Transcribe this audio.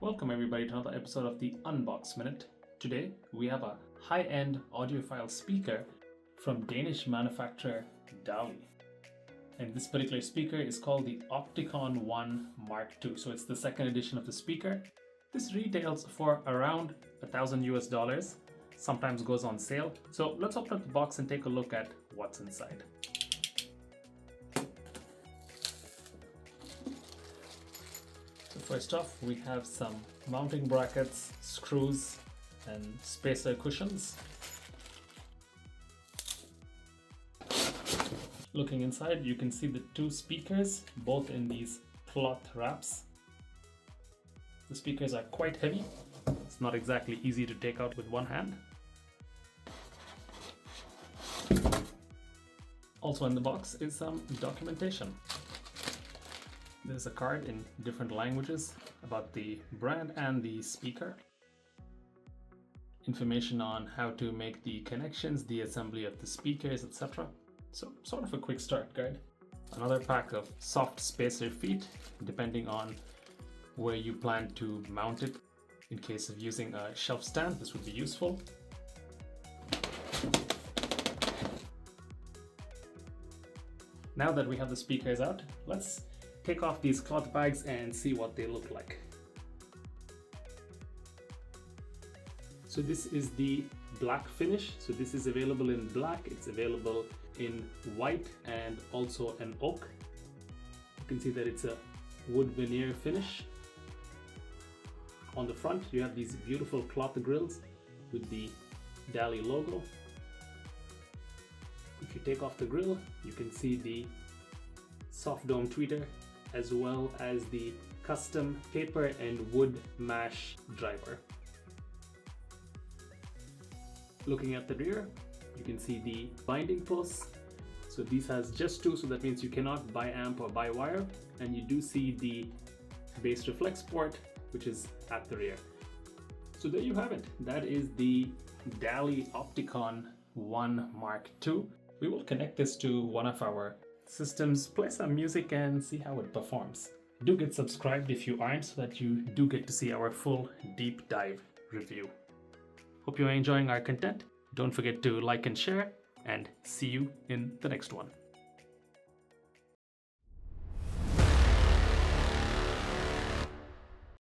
Welcome everybody to another episode of the Unbox Minute. Today we have a high-end audiophile speaker from Danish manufacturer Dali. And this particular speaker is called the Opticon 1 Mark II. So it's the second edition of the speaker. This retails for around $1,000 sometimes goes on sale. So let's open up the box and take a look at what's inside. So first off, we have some mounting brackets, screws, and spacer cushions. Looking inside, you can see the two speakers, both in these cloth wraps. The speakers are quite heavy. It's not exactly easy to take out with one hand. Also in the box is some documentation. There's a card in different languages about the brand and the speaker. Information on how to make the connections, the assembly of the speakers, etc. So sort of a quick start guide. Another pack of soft spacer feet, depending on where you plan to mount it. In case of using a shelf stand, this would be useful. Now that we have the speakers out, let's take off these cloth bags and see what they look like. So this is the black finish. So this is available in black, it's available in white and also an oak. You can see that it's a wood veneer finish. On the front you have these beautiful cloth grills with the Dali logo. If you take off the grill, you can see the soft dome tweeter as well as the custom paper and wood mash driver. Looking at the rear, you can see the binding posts. So these has just two, so that means you cannot buy amp or buy wire, and you do see the bass reflex port, which is at the rear. So there you have it. That is the Dali Opticon 1 Mark II. We will connect this to one of our systems, play some music and see how it performs. Do get subscribed if you aren't, so that you do get to see our full deep dive review. Hope you're enjoying our content. Don't forget to like and share, and see you in the next one.